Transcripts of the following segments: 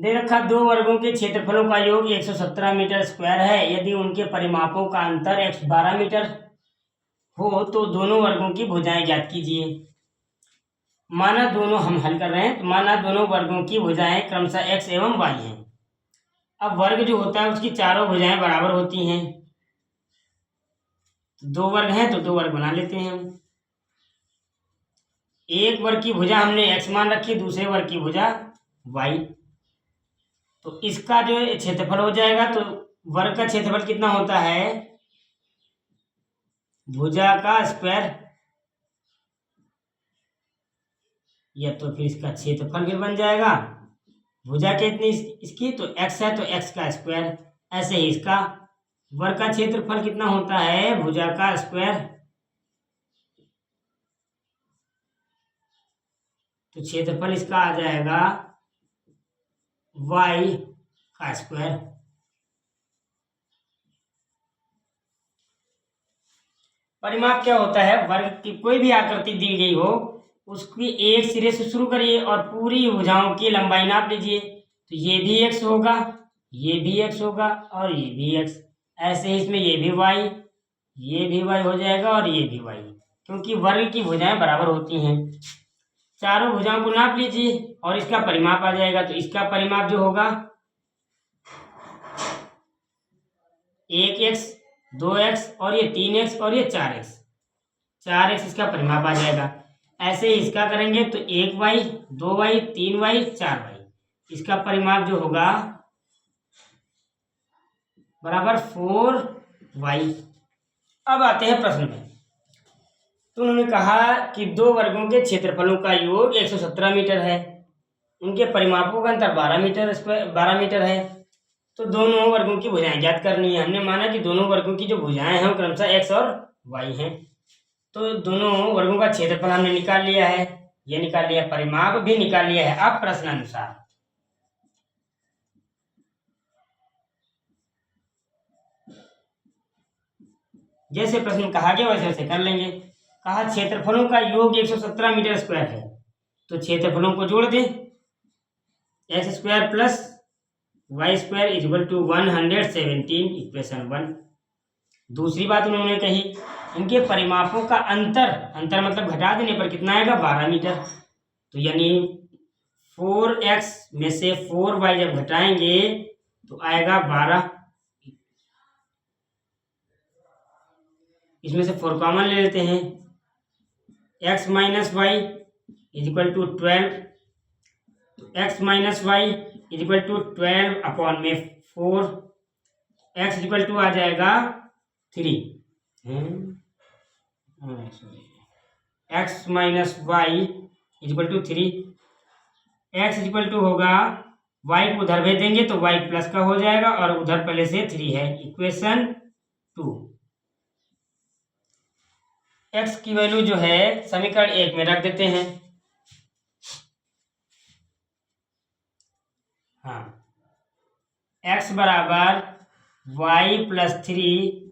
दे रखा दो वर्गों के क्षेत्रफलों का योग 117 मीटर स्क्वायर है। यदि उनके परिमापों का अंतर 12 मीटर हो तो दोनों वर्गों की भुजाएं ज्ञात कीजिए। माना दोनों हम हल कर रहे हैं, तो माना दोनों वर्गों की भुजाएं क्रमशः x एवं y हैं। अब वर्ग जो होता है उसकी चारों भुजाएं बराबर होती हैं। तो दो वर्ग हैं तो दो वर्ग बना लेते हैं हम। एक वर्ग की भुजा हमने x मान रखी, दूसरे वर्ग की भुजा y। तो इसका जो क्षेत्रफल हो जाएगा, तो वर्ग का क्षेत्रफल कितना होता है, भुजा का स्क्वायर, या तो फिर इसका क्षेत्रफल फिर बन जाएगा। भुजा कितनी इसकी, तो x है तो x का स्क्वायर। ऐसे ही इसका वर्ग का क्षेत्रफल कितना होता है, भुजा का स्क्वायर, तो क्षेत्रफल इसका आ जाएगा y का स्क्वायर। परिमाप क्या होता है, वर्ग की कोई भी आकृति दी गई हो उसकी एक सिरे से शुरू करिए और पूरी भुजाओं की लंबाई नाप लीजिए। तो ये भी x होगा, ये भी x होगा और ये भी x। ऐसे ही इसमें ये भी y, ये भी y हो जाएगा और ये भी y, क्योंकि वर्ग की भुजाएं बराबर होती हैं। चारों भुजाओं को नाप लीजिए और इसका परिमाप आ जाएगा। तो इसका परिमाप जो होगा 1x, 2x और ये 3x और ये 4x, 4x इसका परिमाप आ जाएगा। ऐसे ही इसका करेंगे तो 1y, 2y, 3y, 4y, इसका परिमाप जो होगा बराबर 4y। अब आते हैं प्रश्न में। तो उन्होंने कहा कि दो वर्गों के क्षेत्रफलों का योग 117 मीटर है, उनके परिमापों का अंतर 12 मीटर है। तो दोनों वर्गों की भुजाएं ज्ञात करनी है। हमने माना कि दोनों वर्गों की जो भुजाएं हैं वो क्रमशः x और y हैं। तो दोनों वर्गों का क्षेत्रफल हमने निकाल लिया है, ये निकाल लिया, परिमाप भी निकाल लिया है। अब प्रश्न अनुसार जैसे प्रश्न कहा गया वैसे वैसे कर लेंगे। कहा क्षेत्रफलों का योग 117 मीटर स्क्वायर है, तो क्षेत्रफलों को जोड़ दें। X square plus y square equal to 117, equation 1। दूसरी बात उन्होंने कही इनके परिमापों का अंतर मतलब घटा देने पर कितना आएगा, 12 मीटर। तो यानी 4x में से 4y जब घटाएंगे तो आएगा 12। इसमें से 4 कॉमन ले लेते हैं। x minus y is equal to 12, तो x minus y is equal to 12 upon में 4, x इज इक्वल टू आ जाएगा 3। x minus y is equal to 3, x is equal to होगा, y को उधर भेज देंगे तो y प्लस का हो जाएगा और उधर पहले से 3 है, इक्वेशन 2। x की वैल्यू जो है समीकरण 1 में रख देते हैं। हाँ, x बराबर y प्लस 3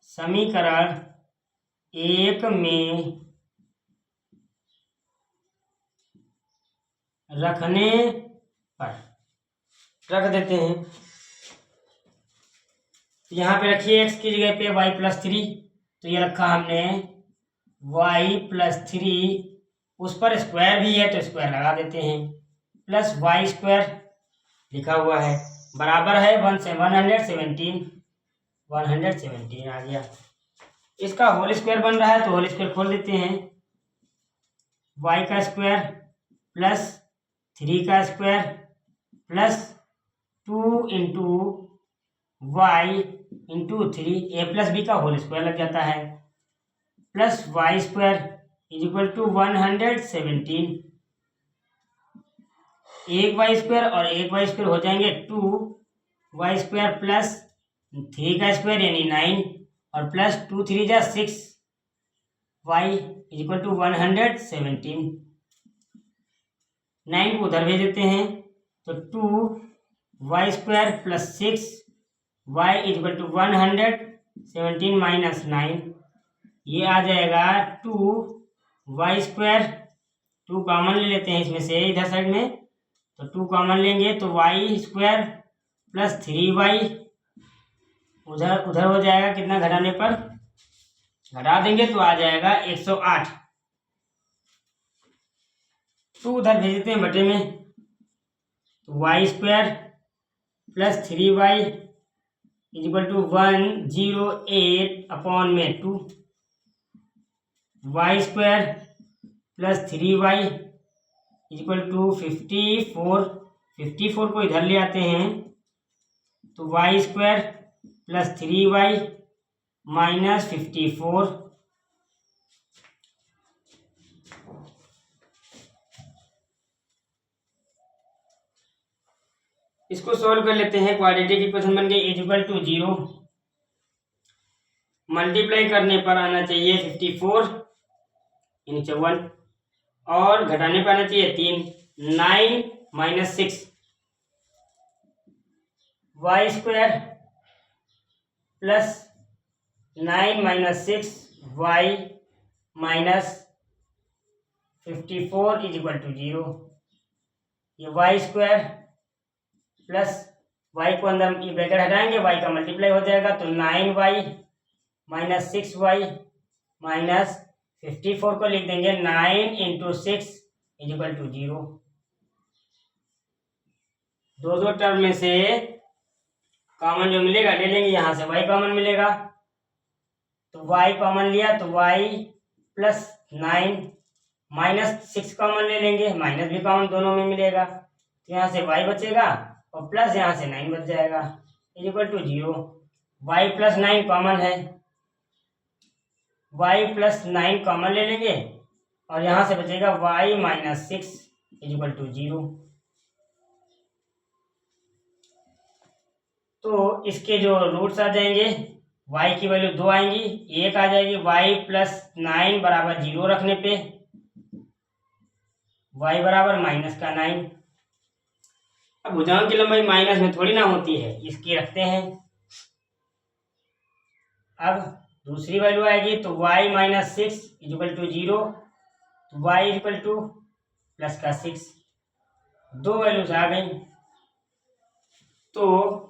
समीकरण 1 में रखने पर रख देते हैं। यहाँ पे रखिए x की जगह पे y प्लस 3, तो ये रखा हमने y प्लस 3, उस पर स्क्वायर भी है तो स्क्वायर लगा देते हैं, प्लस वाई स्क्वायर लिखा हुआ है बराबर है 117 आ गया। इसका होल स्क्वायर बन रहा है तो होल स्क्वायर खोल देते हैं। y का स्क्वायर प्लस 3 का square plus 2 into y into 3, A plus B का होल स्क्वायर लग जाता है, plus y square is equal to 117। एक वाई स्क्वायर और एक वाई स्क्वायर हो जाएंगे 2 वाई स्क्वायर प्लस 3 का स्क्वायर यानी 9 और प्लस 2 3 जा 6 वाई इज इक्वल टू 117। 9 को उधर भेज देते हैं तो 2 y square plus 6 y is equal to 117 minus 9, ये आ जाएगा 2 वाई स्क्वायर, 2 कॉमन ले लेते हैं इसमें से इधर साइड में, तो 2 कॉमन लेंगे तो वाई स्क्वायर प्लस 3y उधर उधर हो जाएगा, कितना घटाने पर, घटा देंगे तो आ जाएगा 108। तो उधर भेज देते हैं बटे में, तो y square plus 3y equal to 108 upon में 2, y square plus 3y equal to 54। 54 को इधर ले आते हैं तो y square plus 3y minus 54, इसको सॉल्व कर लेते हैं। क्वाड्रेटिक इक्वेशन बन गई इक्वल टू 0, मल्टीप्लाई करने पर आना चाहिए 54 नीचे 1 और घटाने पर आना चाहिए 3, 9 minus 6, y square plus 9 minus 6 y minus 54 is equal to 0। ये वाई स्क्वायर प्लस वाई को अंदर ये ब्रैकेट हटाएंगे, वाई का मल्टीप्लाई हो जाएगा तो 9y माइनस 6y माइनस 54 को लिख देंगे 9 इंटू 6 इज इक्वल टू 0। दो टर्म में से कॉमन जो मिलेगा ले लेंगे, यहाँ से y कॉमन मिलेगा तो y कॉमन लिया तो y प्लस 9 माइनस 6 कॉमन ले लेंगे, माइनस भी कॉमन दोनों में मिलेगा तो यहाँ से y बचेगा और प्लस यहाँ से 9 बच जाएगा is equal to 0। y plus 9 common है, y प्लस 9 कॉमन ले लेंगे और यहाँ से बचेगा y minus 6 is equal to 0। तो इसके जो रूट्स आ जाएंगे, y की वैल्यू 2 आएंगी, एक आ जाएगी y प्लस 9 बराबर 0 रखने पे y बराबर माइनस का 9। अब भुजाओं की लंबाई माइनस में थोड़ी ना होती है, इसकी रखते हैं। अब दूसरी वैल्यू आएगी तो y माइनस 6 इक्वल टू 0, तो y इक्वल टू प्लस का 6, दो वैल्यूज आ गई। तो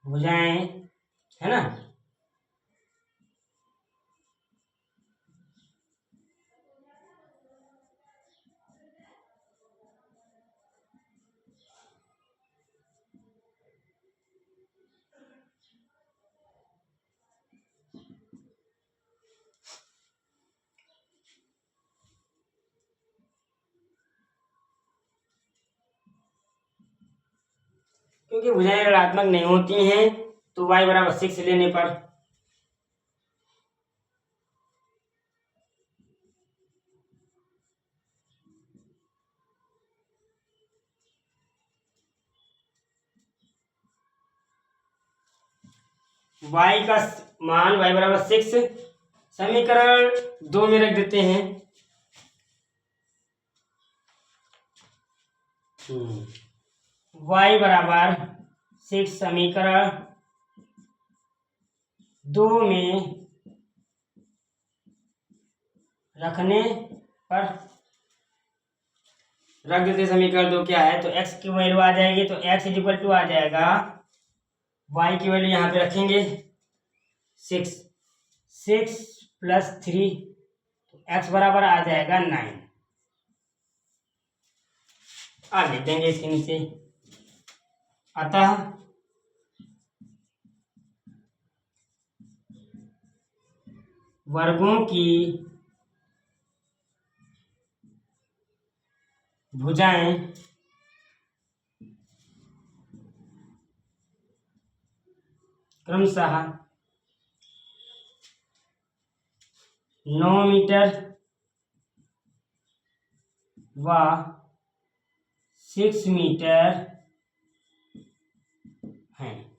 भुजाएं है ना, क्योंकि भुजाएं ऋणात्मक नहीं होती हैं तो y बराबर 6 लेने पर y का मान y बराबर 6 समीकरण 2 में रख देते हैं। y बराबर 6 समीकरण 2 में रखने पर रख देते। समीकरण 2 क्या है तो x की वैल्यू आ जाएगी तो x इज इक्वल टू आ जाएगा, y की वैल्यू यहाँ पे रखेंगे 6 प्लस 3 तो x बराबर आ जाएगा 9। आ लिख देंगे इसके नीचे, अतः वर्गों की भुजाएं क्रमशः 9 मीटर व 6 मीटर हैं।